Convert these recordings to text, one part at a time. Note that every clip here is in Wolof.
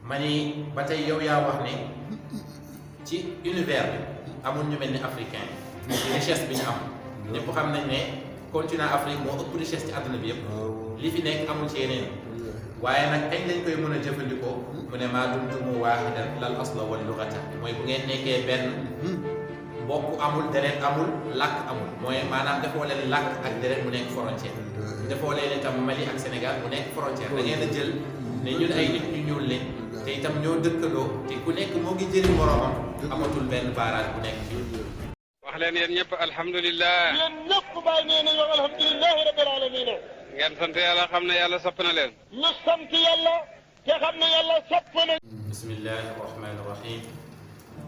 ma ni ba tey yow yaa wax ne ci univers bi amul ñu mel ni africain yi ci richesse bi ñu am ñëpp xam nañ ne continent Afrique moo ëpp richesse ci àdduna bi yëpp li fi nekk amul ci yeneen waaye nag kañ lañ koy mën a jëfandikoo mu ne maa dumtumu waahidan lal asla wal lughata mooy bu ngeen nekkee benn mbokk amul deret amul làkk amul mooy maanaam defoo leen làkk ak deret mu nekk frontière defoo leen itam Mali ak Sénégal mu nekk frontière da ngeen a jël ne ñun ay nit ñu ñuul leen te itam ñoo dëkkandoo te ku nekk moo ngi jëriñ moroomam amatul benn barrage bu nekk fii. wax leen yéen ñëpp alhamdulilah. yéen ñëpp bàyyi nee nañu wax alhamdulilahi rabbil alamin. ngeen sant yàlla xam ne yàlla sopp na leen. ñu sant yàlla te xam ne yàlla sopp na. bismillahi rahmani rahim.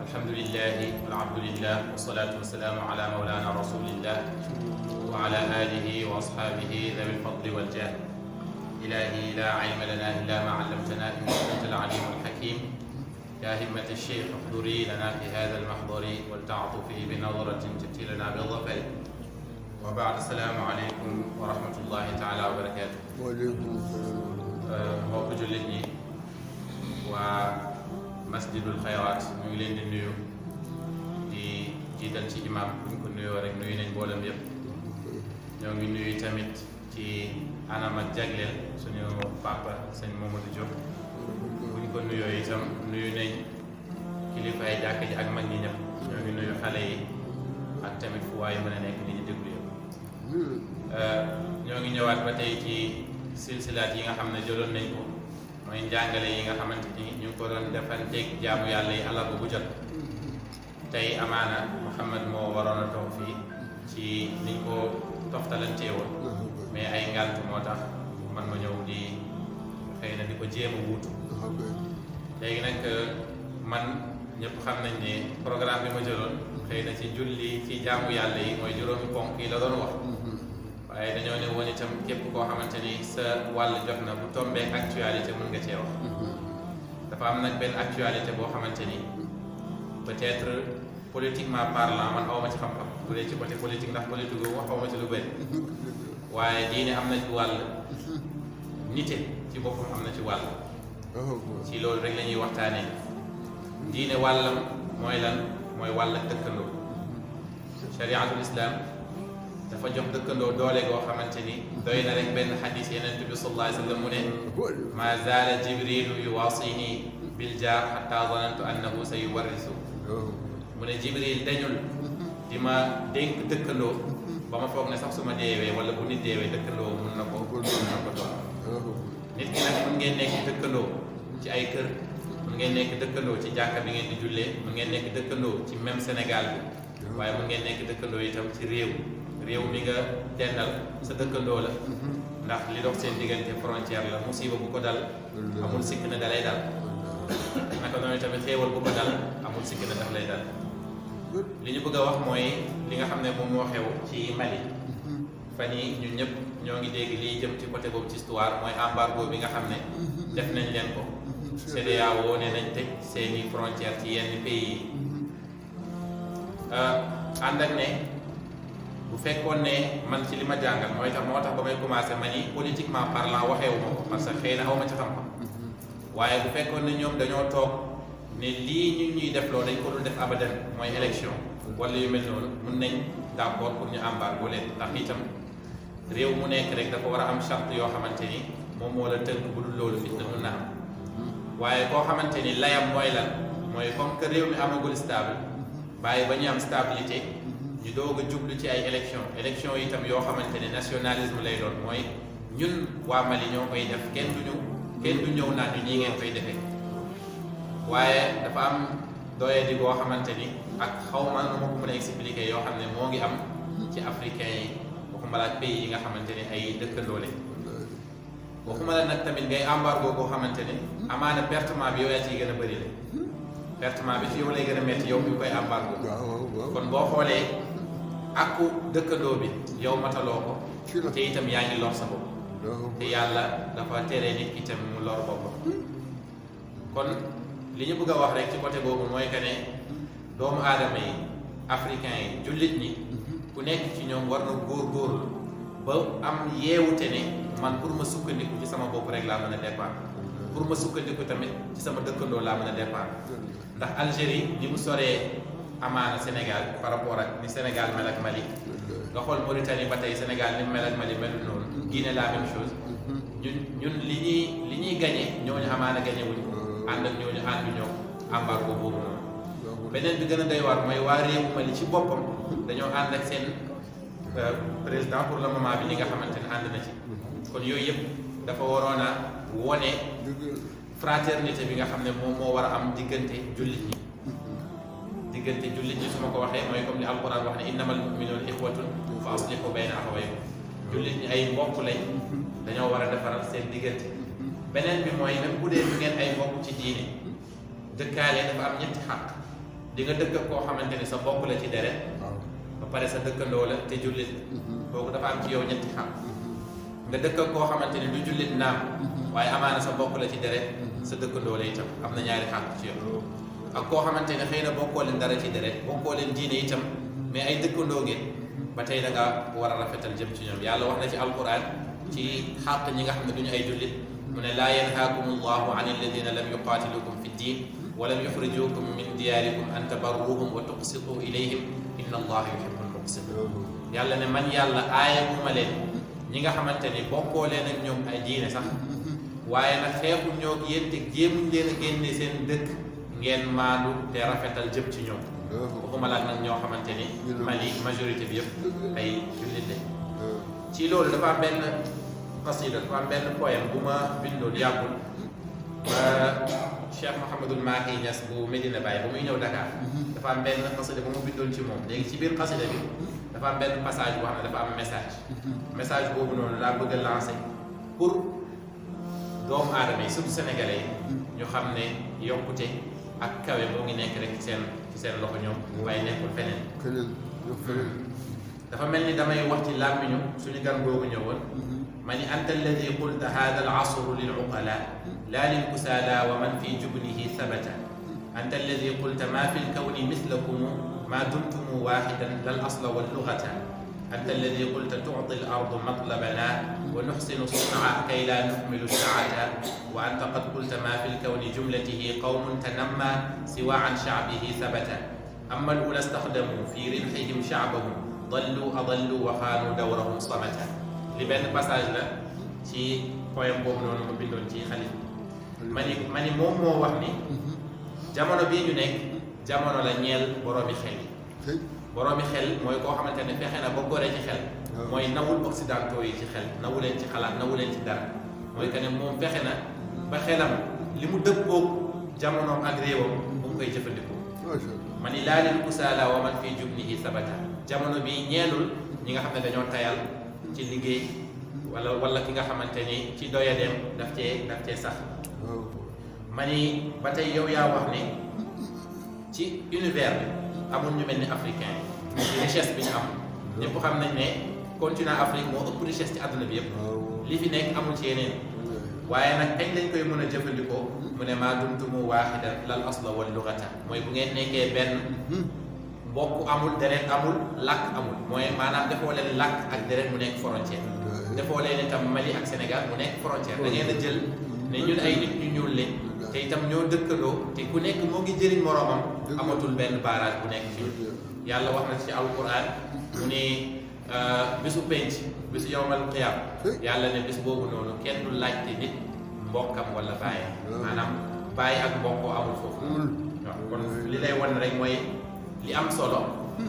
alhamdulilahi walhamdulillah wasalaatu wasalaamu ala mawlana rasulillah wa ala alihi wa ashabihi dawi lfadli waljah. ilahi la ilma lana illa ma allamtana innaka anta al-alim al-hakim. يا همة الشيخ احضري لنا في هذا المحضر ولتعطفي بنظرة تأتي لنا بالظفر. وبعد السلام عليكم ورحمة الله تعالى وبركاته. وعليكم السلام. mbokk jullit ñi waa masjidul xayraat ñu ngi leen di nuyu di jiital ci imam bu ñu ko nuyoo rek nuyu nañ mboolem yépp ñoo ngi nuyu tamit ci anam ak jagleel suñu papa sëñ Mamadou Diop bu ñu ko nuyoo itam nuyu nañ kilifaay jàkk ji ak mag ñi ñëpp ñoo ngi nuyu xale yi ak tamit fu waaye mën a nekk di ñu déglu yëpp ñoo ngi ñëwaat ba tey ci silsilaat yi nga xam ne jëloon nañ ko mooy njàngale yi nga xamante ni ñu ngi ko doon defanteeg jaamu yàlla yi àllarba bu jot tey amaana Mouhamed moo waroon a toog fii ci niñ ko toftalantee woon mais ay ngànt moo tax man ma ñëw di xëy na di ko jéem a wuutu léegi nag man ñëpp xam nañ ne programme bi ma jëloon xëy na ci julli ci jaamu yàlla yi mooy juróomi ponk yi la doon wax waaye dañoo ne woon itam képp koo xamante ni sa wàll jot na bu tombee actualité mën nga cee wax dafa am nag benn actualité boo xamante ni peut-être politiquement parlant man xaw ma ci xam-xam bu dee ci côté politique ndax politique boobu xaw ma ci lu bëri waaye diine am na ci wàll nite ci boppam am na ci wàll ci loolu rek la ñuy waxtaanee diine wàllam mooy lan mooy wàll ak dëkkandoo shariatul islam dafa jox dëkkandoo doole goo xamante ni doy na rek benn xadis yeneen bi sallallahu alayhi wa sallam mu ne ma zaala jibrilu yuwaasini bil jaar xatta zanantu annahu sa yuwarrisu mu ne jibril dañul di ma dénk dëkkandoo ba ma foog ne sax su ma deewee wala bu nit deewee dëkkandoo mun na ko doon nit ki nag mun ngeen nekk dëkkandoo ci ay kër mun ngeen nekk dëkkandoo ci jàkka bi ngeen di jullee mun ngeen nekk dëkkandoo ci même Sénégal bi waaye mun ngeen nekk dëkkandoo itam ci réew mi nga dendal sa dëkkandoo la ndax li dox seen diggante frontière la musiba bu ko dal amul sikk na dalay dal naka noonu tamit xéewal bu ko dal amul sikk na daf lay dal li ñu bëgg a wax mooy li nga xam ne moom moo xew ci Mali fan yi ñun ñëpp ñoo ngi dégg liy jëm ci côté boobu ci histoire mooy embargo bi nga xam ne def nañ leen ko CEDEAO ne nañ tëj seeni frontière ci yenn pays yi ànd ak ne bu fekkoon ne man ci li ma jàngal moo tax ba may commencé ma ni politiquement parlant waxeewu ma ko parce que xëy na aw ma ci xam-xam waaye bu fekkoon ne ñoom dañoo toog ne lii ñun ñuy def loolu dañ ko dul def abadan mooy élection wala yu mel noonu mun nañ d'accord pour ñu embargo leen ndax itam réew mu nekk rek dafa war a am charte yoo xamante ni moom moo la tënk bu dul loolu fitna mun na am waaye koo xamante ni layam mooy lan mooy comme que réew mi amagul stable bàyyi ba ñu am stabilité ñu doog a jublu ci ay élection yi itam yoo xamante ne nationalisme lay doon mooy ñun waa Mali ñoo koy def kenn du ñëw naan ñu ñii ngeen koy defee waaye dafa am doyadi boo xamante ni ak xaw ma nu ma ko mën a expliquer yoo xam ne moo ngi am ci africain yi waxuma la ak pays yi nga xamante ne ay dëkkandoo lañ waxuma la nag tamit ngay embargo boo xamante ne amaana pertement bi yow yaa ciy gën a bëri la pertement bi ci yow lay gën a metti yow mi koy embargo kon boo xoolee akku dëkkandoo bi yow mataloo ko te itam yaa ngi lor sa bopp te yàlla dafa tere nit ki itam mu lor boppam kon li ñu bëgg a wax rek ci côté boobu mooy que ne doomu aadama yi africain yi jullit ñi ku nekk ci ñoom war na góorgóorlu ba am yeewute ne man pour ma sukkandiku ci sama bopp rek laa mën a dépendre pour ma sukkandiku tamit ci sama dëkkandoo laa mën a dépendre ndax Algérie ni mu soree amaana Sénégal par rapport ak ni Sénégal mel ak Mali nga xool Mauritanie ba tey Sénégal ni mu mel ak Mali melu noonu Guinée la même chose ñun li ñuy gagné ñooñu amaana gagné wuñ ànd ak ñooñu ànduñoo embargo boobu noonu beneen bi gën a doy waar mooy waa réewu Mali ci boppam dañoo ànd ak seen président pour le moment bi li nga xamante ne ànd na ci kon yooyu yëpp dafa waroon a wone fraternité bi nga xam ne moom moo war a am diggante jullit ñi su ma ko waxee mooy comme li alquran wax ne innamal mu'minuuna ixwatun fa aslihu bayna axawaykum jullit ñi ay mbokk lañ dañoo war a defaral seen diggante beneen bi mooy même bu dee du ngeen ay mbokk ci diine dëkkaale dafa am ñetti xàq di nga dëkk koo xamante ne sa mbokk la ci deret ba pare sa dëkkandoo la te jullit kooku dafa am ci yow ñetti xàq nga dëkk koo xamante ne du jullit naam waaye amaana sa mbokk la ci deret sa dëkkandoo la itam am na ñaari xàq ci yow ak koo xamante ne xëy na bokkoo leen dara ci deret bokkoo leen diine itam mais ay dëkkandoo ngeen ba tey da nga war a rafetal jëm ci ñoom yàlla wax na ci alquran ci xàq ñi nga xam ne duñu ay jullit mu ne laa yanhaakum allahu an alladina lam yuqaatilukum fi ddin wa lam yuxrijukum min diyaarikum an tabarruhum wa tuqsitu ilayhim inna allaha yuhibbul muqsitin yàlla ne man yàlla aaya bu ma leen ñi nga xamante ni bokkoo leen ak ñoom ay diine sax waaye nag xeexu ñoo yéen te jéemuñ leen a génne seen dëkk ngeen maandu te rafetal jëm ci ñoom waxuma laak nag ñoo xamante ni Mali majorité bi yëpp ay jullit lañ ci loolu dafa am benn qasida dafa am benn poème bu ma bindoon yàggul ba Cheikh Mouhamadul Mahi Niass bu Medina Baye bu muy ñëw Dakar dafa am benn qasida bu ma bindoon ci moom léegi ci biir qasida bi dafa am benn passage boo xam ne dafa am message boobu noonu laa bëgg a lancer pour doomu aadama yi surtout sénégalais yi ñu xam ne yokkute ak kawe moo ngi nekk rek ci seen loxo ñoom waaye nekkul feneen dafa mel ni damay wax ci làmmiñu suñu gan boobu ñëwoon ma ni anta alladi qulta hada al asru lil uqala la lil kusala wa man fi jubnihi thabata anta alladi qulta ma fi lkawni mislakum ma dumtum waxidan lal asla wal lugata anta alladi qulta tu'ti al ardu matlabana wa nuxsinu sun'a kay la nuhmilu saata wa anta qad qulta ma fi lkawni jumlatihi qawmun tanamma siwa an sha'bihi thabata amma al ula staxdamu fi rimxihim sha'bahum dallu adallu wa xaanu dawrahum samata li benn passage la ci poème boobu noonu ma bindoon ci xalit ma ni moom moo wax ni jamono bii ñu nekk jamono la ñeel boroomi xel yi boroomi xel mooy koo xamante ne fexe na ba gore ci xel mooy nawul occidentaux yi ci xel nawu leen ci xalaat nawu leen ci dara mooy que ne moom fexe na ba xelam li mu dëppoog jamonoom ak réewam bu mu koy jëfandikoo ma ni laa lil kusaala wa man fii jubnihi sabata jamono bi ñeelul ñi nga xam ne dañoo tayal ci liggéey wala ki nga xamante ni ci doyadeem daf cee sax ma ni ba tey yow yaa wax ni ci univers bi amul ñu mel ni africain yi ci richesse bi ñu am ñëpp xam nañ ne continent Afrique moo ëpp richesse ci àdduna bi yëpp li fi nekk amul ci yeneen waaye nag kañ lañ koy mën a jëfandikoo mu ne maa dumtumu waaxidan lal asla wal lugata mooy bu ngeen nekkee benn mbokk amul deret amul làkk amul mooy maanaam defoo leen làkk ak deret mu nekk frontière defoo leen itam Mali ak Sénégal mu nekk frontière da ngeen a jël ne ñun ay nit ñu ñuul lañ te itam ñoo dëkkandoo te ku nekk moo ngi jëriñ moroomam amatul benn barrage bu nekk ci yàlla wax na ci alquran mu ne bisu penc bisu yawmal qiyaam yàlla ne bis boobu noonu kenn du laajte nit mbokkam wala bàyyi maanaam bàyyi ak mbokkoo amul foofu waaw kon li lay wan rek mooy li am solo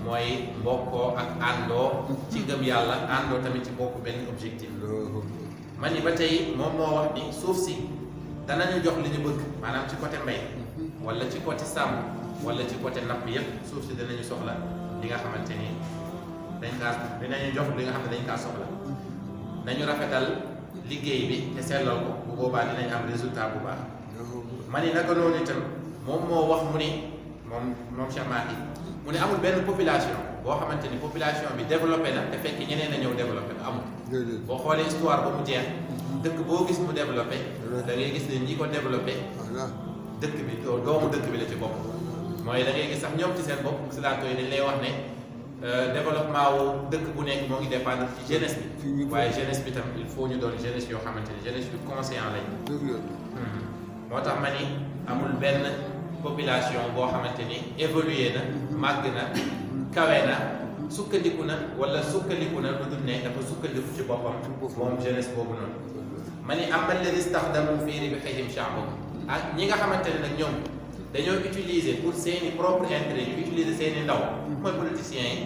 mooy mbokkoo ak àndoo ci gëm yàlla àndoo tamit ci bokk benn objectif man ni ba tey moom moo wax ni suuf si danañu jox li ñu bëgg maanaam ci côté mbay wala ci côté sàmm wala ci côté napp yépp suuf si danañu soxla li nga xamante ni dinañu jox li nga xam ne dañ kaa soxla nañu rafetal liggéey bi te sellal ko bu boobaa dinañ am résultat bu baax man ni naka noonu itam moom moo wax mu ni moom Cheikh Mahi mu ne amul benn population boo xamante ni population bi développé na te fekk ñeneen a ñëw développé na amul boo xoolee histoire ba mu jeex dëkk boo gis mu développé da ngay gis ne ñi ko développé dëkk bi doomu dëkk bi la ci bopp mooy da ngay gis sax ñoom ci seen bopp occidentaux yi dañ lay wax ne développement wu dëkk bu nekk moo ngi dépendre ci jeunesse bi waaye jeunesse bi tam il faut ñu doon jeunesse yoo xamante ni jeunesse bi conscient lañ moo tax ma ni amul benn population boo xamante ni évolué na màgg na kawe na sukkandiku na wala sukkandiku na lu dul ne dafa sukkandiku ci boppam moom jeunesse boobu noonu ma ni am alladi staxdamu fii ribhihim sha'bahum ak ñi nga xamante ne nag ñoom dañoo utiliser pour seeni propre intérêt ñu utiliser seeni ndaw mooy politiciens yi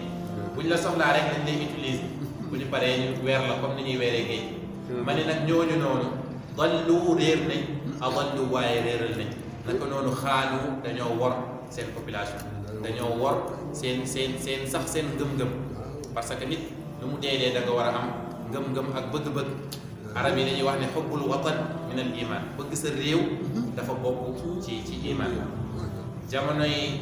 buñ la soxlaa rek lañ lay utiliser bu ñu paree ñu weer la comme ni ñuy weeree géej ma ni nag ñooñu noonu dallu réer nañ adallu waaye réeral nañ naka noonu xaanu dañoo wor seen population dañoo wor seen sax seen ngëm-ngëm parce que nit lu mu dee da nga war a am ngëm-ngëm ak bëgg-bëgg arab yi dañuy wax ne xubbul watan min al iman bëgg sa réew dafa bokk ci iman jamonoy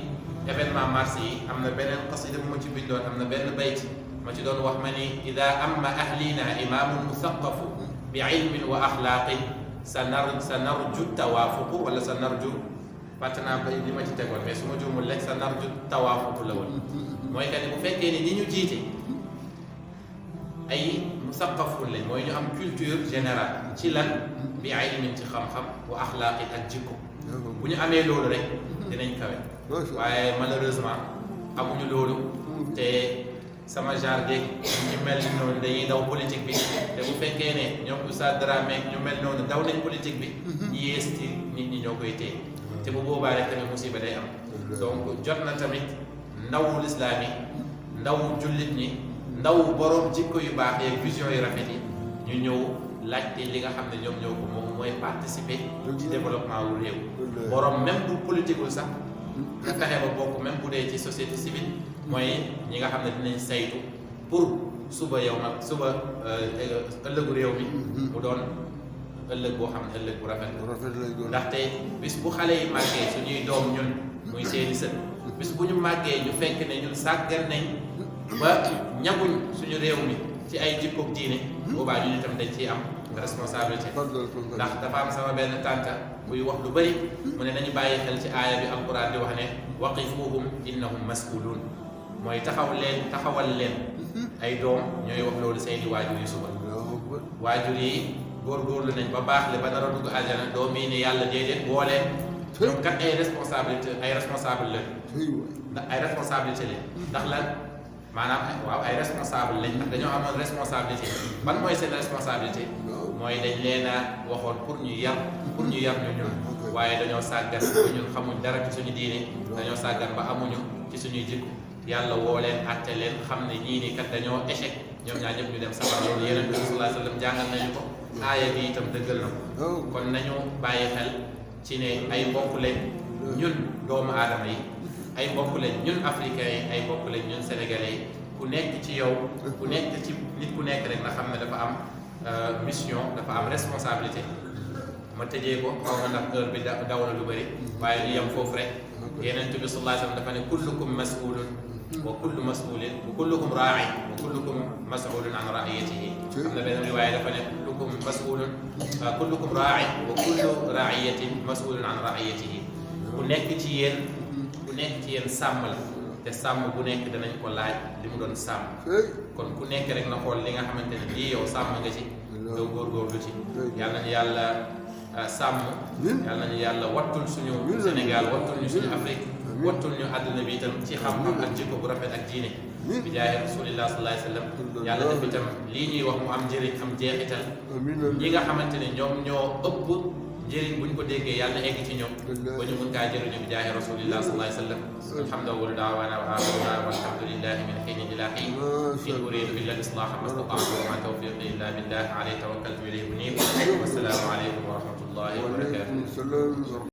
événement mars yi am na beneen qasida bu ma ci bindoon am na benn bayt ma ci doon wax ma ni ida amma ahlina imamun muthaqafu bi ilmin wa axlaaqin sa narju tawaafuqu wala sa narju fàtte naa ba li ma ci tegoon mais su ma juumul lekk sa narju tawaafuqu la woon mooy que ni bu fekkee ni ñi ñu jiite ay musaqafun lañ mooy ñu am culture générale ci lan bi ilmin ci xam-xam wa axlaaqin ak jikko bu ñu amee loolu rek dinañ kawe waaye malheureusement amuñu loolu te sama genre de ñu mel noonu dañuy daw politique bi te bu fekkee ne ñoom Oustaz Dramé ñu mel noonu daw nañ politique bi ñi yées ci nit ñi ñoo koy téye te bu boobaa rek tamit musiba day am donc jot na tamit ndawu lislaam yi ndawu jullit ñi ndaw borom jikko yu baax yeeg vision yu rafet yi ñu ñëw laajte li nga xam ne ñoom ñoo ko moom mooy participer ci développement wu réew borom même bu politiqueul sax nga fexe ba bokk même bu dee ci société civile mooy ñi nga xam ne dinañ saytu pour suba yow nag suba ëllëgu réew mi mu doon ëllëg boo xam ne ëllëg bu rafet la ndaxte bis bu xale yi màggee suñuy doom ñun muy seeni sët bis bu ñu màggee ñu fekk ne ñun sàggan nañ ba ñaguñ suñu réew mi ci ay jikkoog diine boobaa ñu itam dañ ciy am responsabilité ndax dafa am sama benn tànta buy wax lu bëri mu ne nañu bàyyi xel ci aaya bi alquran di wax ne waqifuhum innahum mas'ulun mooy taxawal leen ay doom ñooy wax loolu seeni waajur yi suba waajur yi góorgóorlu nañ ba baax le ba nar a dugg aljana doom yi ne yàlla déedéet boo leen ñoom kat ay responsabilité ay responsable leen ndax ay responsabilité leen ndax lan maanaam waaw ay responsable lañ ndax dañoo amoon responsabilité ban mooy seen responsabilité mooy dañ leen a waxoon pour ñu yar ñu ñun waaye dañoo sàggan ba ñun xamuñ dara ci suñu diine dañoo sàggan ba amuñu ci suñuy jikko yàlla woo leen àtte leen xam ne ñii ni kat dañoo échec ñoom ñaar ñëpp ñu dem safara loolu yeneen bi sallallahu alayhi wa sallam jàngal nañu ko aaya bi itam dëggal na ko kon nañu bàyyi xel ci ne ay mbokk lañ ñun doomu aadama yi ay mbokk lañ ñun africains yi ay mbokk lañ ñun sénégalais yi ku nekk ci yow ku nekk ci nit ku nekk rek na xam ne dafa am mission dafa am responsabilité ma tëjee ko xaw ma ndax heure bi daw na lu bëri waaye ñu yem foofu rek yeneen bi sallallahu alayhi wa sallam dafa ne kullukum mas'ulun wa kullu mas'ulin wa kullukum raa'in wa kullukum mas'ulun an ra'iyatihi am na benn riwaaya dafa ne kullukum mas'ulun kullukum raa'in wa kullu ra'iyatin mas'ulun an ra'iyatihi ku nekk ci yéen sàmm la te sàmm bu nekk danañ ko laaj li mu doon sàmm kon ku nekk rek na xool li nga xamante ne lii yow sàmm nga ci doo góorgóorlu ci yàlla nañu yàlla sàmm yàlla nañu yàlla wattul suñu Sénégal wattul ñu suñu Afrique wattul ñu àdduna bi itam ci xam-xam ak jikko bu rafet ak diine bi jaaye rasulillah sallallahu alayhi wa sallam yàlla def itam lii ñuy wax mu am njëriñ am jeexital ñi nga xamante ne ñoom ñoo ëpp njëriñ buñ ko déggee yàlla egg ci ñoom ba ñu mun kaa jëriñu bi jaahi rasulillah sallallahu alayhi wa sallam alhamdulilah daawaana wa aaxiruna walhamdulillahi min xiin ila xiin in uridu illa al-islaha ma stata'tu wa ma tawfiqi illa billah alayhi tawakkaltu ilayhi unib wa salaamu alaykum wa rahmatullahi wa barakatuh